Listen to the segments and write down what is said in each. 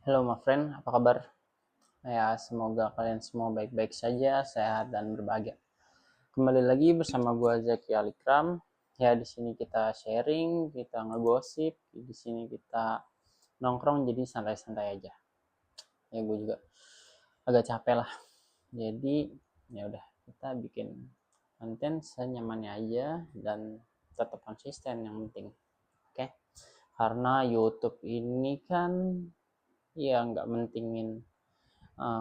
Halo my friend, apa kabar? Ya, semoga kalian semua baik-baik saja, sehat dan berbahagia. Kembali lagi bersama gua Zaki Alikram. Ya, di sini kita sharing, kita ngegosip, di sini kita nongkrong jadi santai-santai aja. Ya, gue juga agak capek lah. Jadi, ya udah, kita bikin konten senyamannya aja dan tetap konsisten yang penting. Oke? Karena YouTube ini kan ya nggak mentingin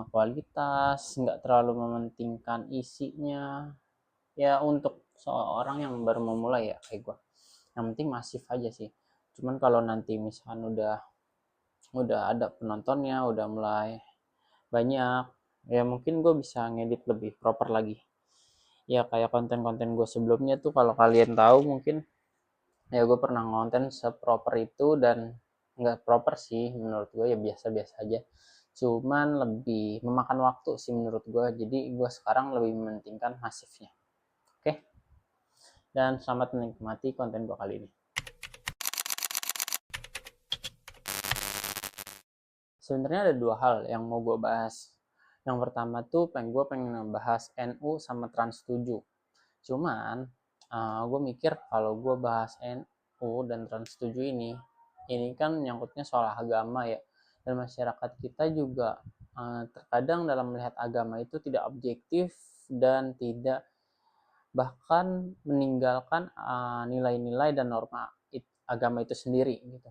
kualitas, nggak terlalu mementingkan isinya. Ya untuk seorang yang baru memulai ya kayak gue. Yang penting masif aja sih. Cuman kalau nanti misalkan udah ada penontonnya, udah mulai banyak, ya mungkin gue bisa ngedit lebih proper lagi. Ya kayak konten-konten gue sebelumnya tuh kalau kalian tahu mungkin ya gue pernah ngonten seproper itu dan nggak proper sih menurut gue, ya biasa-biasa aja, cuman lebih memakan waktu sih menurut gue, jadi gue sekarang lebih mementingkan masifnya. Oke, dan selamat menikmati konten gue kali ini. Sebenarnya ada dua hal yang mau gue bahas. Yang pertama tuh pengen ngebahas NU sama Trans 7. Cuman gue mikir kalau gue bahas NU dan Trans 7 ini kan nyangkutnya soal agama ya. Dan masyarakat kita juga terkadang dalam melihat agama itu tidak objektif dan tidak, bahkan meninggalkan nilai-nilai dan norma agama itu sendiri gitu.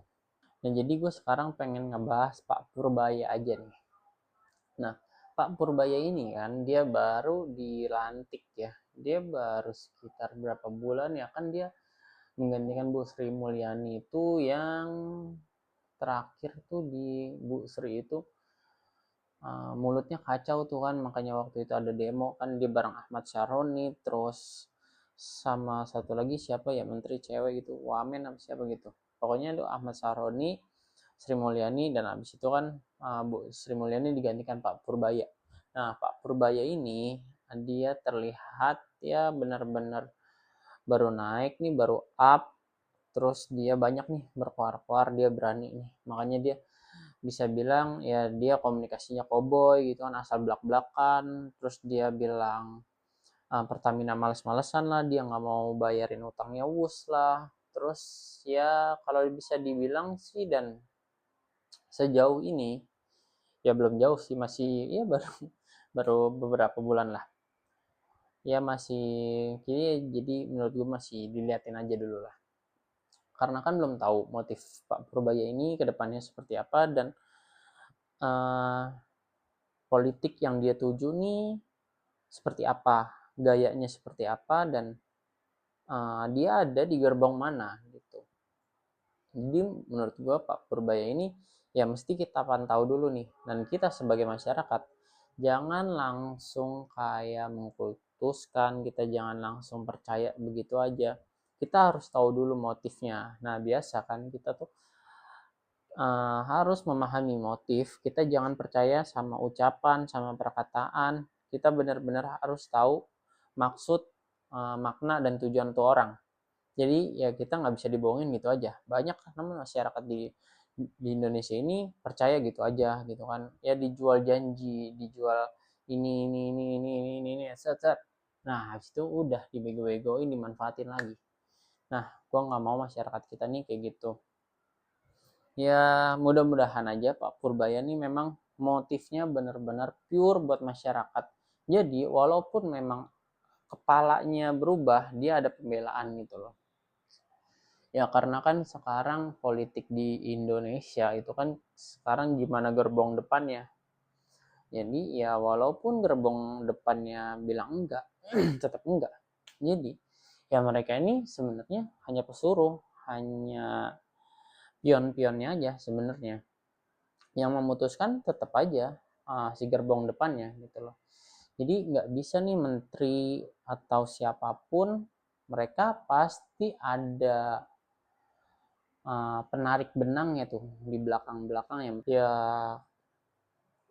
Dan jadi gue sekarang pengen ngebahas Pak Purbaya aja nih. Nah, Pak Purbaya ini kan dia baru dilantik ya. Dia baru sekitar berapa bulan ya kan, dia menggantikan Bu Sri Mulyani itu yang terakhir tuh di Bu Sri itu mulutnya kacau tuh kan, makanya waktu itu ada demo kan dia bareng Ahmad Syaroni, terus sama satu lagi siapa ya, menteri cewek gitu, Wamen apa siapa gitu, pokoknya itu Ahmad Syaroni, Sri Mulyani, dan abis itu kan Bu Sri Mulyani digantikan Pak Purbaya. Nah Pak Purbaya ini dia terlihat ya benar-benar baru naik nih, baru up, terus dia banyak nih berkoar-koar, dia berani nih, makanya dia bisa bilang ya dia komunikasinya koboi gitu kan, asal belak-belakan. Terus dia bilang Pertamina males-malesan lah, dia nggak mau bayarin utangnya Wus lah. Terus ya kalau bisa dibilang sih, dan sejauh ini ya belum jauh sih, masih ya baru baru beberapa bulan lah, ya masih kini, jadi menurut gue masih diliatin aja dulu lah, karena kan belum tahu motif Pak Purbaya ini kedepannya seperti apa, dan uh, politik yang dia tuju nih seperti apa, gayanya seperti apa, dan dia ada di gerbong mana gitu. Jadi menurut gue Pak Purbaya ini ya mesti kita pantau dulu nih, dan kita sebagai masyarakat jangan langsung kayak mengkultuskan, kita jangan langsung percaya begitu aja, kita harus tahu dulu motifnya. Nah biasa kan kita tuh harus memahami motif, kita jangan percaya sama ucapan, sama perkataan, kita benar-benar harus tahu maksud, makna dan tujuan tuh orang. Jadi ya kita nggak bisa dibohongin gitu aja. Banyak namun masyarakat di Indonesia ini percaya gitu aja gitu kan. Ya dijual janji, dijual ini, set, set. Nah, habis itu udah dibego-begoin, dimanfaatin lagi. Nah, gua nggak mau masyarakat kita nih kayak gitu. Ya mudah-mudahan aja Pak Purbaya nih memang motifnya benar-benar pure buat masyarakat. Jadi walaupun memang kepalanya berubah, dia ada pembelaan gitu loh. Ya karena kan sekarang politik di Indonesia itu kan sekarang gimana gerbong depannya. Jadi ya walaupun gerbong depannya bilang enggak, tetap enggak. Jadi ya mereka ini sebenarnya hanya pesuruh, hanya pion-pionnya aja sebenarnya. Yang memutuskan tetap aja si gerbong depannya gitu loh. Jadi nggak bisa nih menteri atau siapapun, mereka pasti ada penarik benangnya tuh di belakang-belakang ya. Ya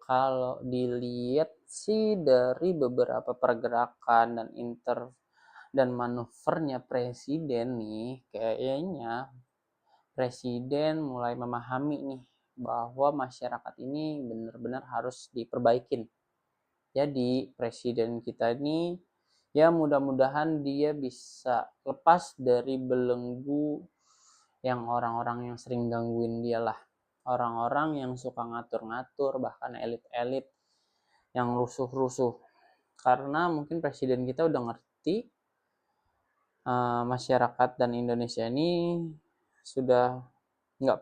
kalau dilihat sih dari beberapa pergerakan dan manuvernya presiden nih, kayaknya presiden mulai memahami nih bahwa masyarakat ini benar-benar harus diperbaikin. Jadi presiden kita ini ya mudah-mudahan dia bisa lepas dari belenggu yang orang-orang yang sering gangguin dia lah. Orang-orang yang suka ngatur-ngatur, bahkan elit-elit yang rusuh-rusuh. Karena mungkin presiden kita udah ngerti masyarakat dan Indonesia ini sudah nggak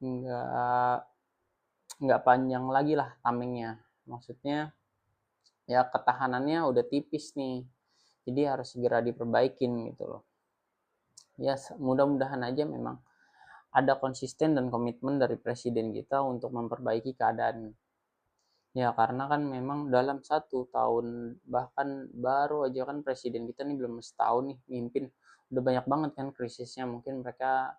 nggak nggak panjang lagi lah tamengnya. Maksudnya ya ketahanannya udah tipis nih. Jadi harus segera diperbaikin gitu loh. Ya mudah-mudahan aja memang ada konsisten dan komitmen dari presiden kita untuk memperbaiki keadaan. Ya karena kan memang dalam 1 tahun, bahkan baru aja kan presiden kita nih belum setahun nih mimpin, udah banyak banget kan krisisnya. Mungkin mereka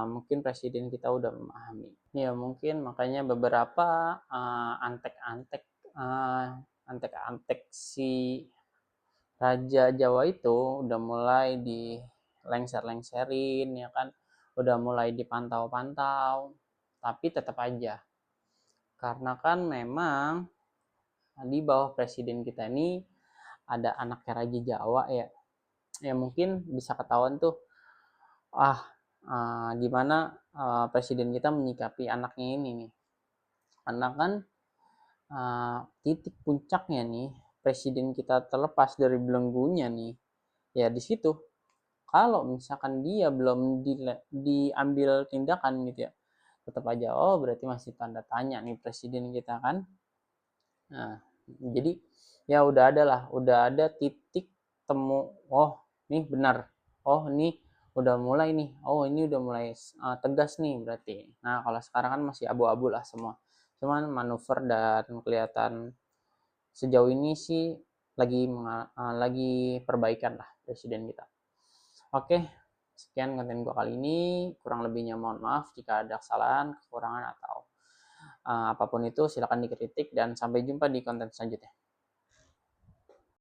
mungkin presiden kita udah memahami. Ya mungkin makanya beberapa antek-antek antek-antek si Raja Jawa itu udah mulai di lengser-lengserin ya kan, udah mulai dipantau-pantau, tapi tetap aja karena kan memang di bawah presiden kita ini ada anaknya Raja Jawa ya, ya mungkin bisa ketahuan tuh gimana presiden kita menyikapi anaknya ini nih, karena kan titik puncaknya nih presiden kita terlepas dari belenggunya nih ya di situ. Kalau misalkan dia belum diambil tindakan gitu ya, tetap aja berarti masih tanda tanya nih presiden kita kan. Nah, jadi ya udah ada titik temu. Oh, nih benar. Oh, ini udah mulai nih. Oh, ini udah mulai tegas nih berarti. Nah, kalau sekarang kan masih abu-abu lah semua. Cuman manuver dan kelihatan sejauh ini sih lagi perbaikan lah presiden kita. Oke, sekian konten gua kali ini. Kurang lebihnya mohon maaf jika ada kesalahan, kekurangan atau apapun itu silakan dikritik dan sampai jumpa di konten selanjutnya.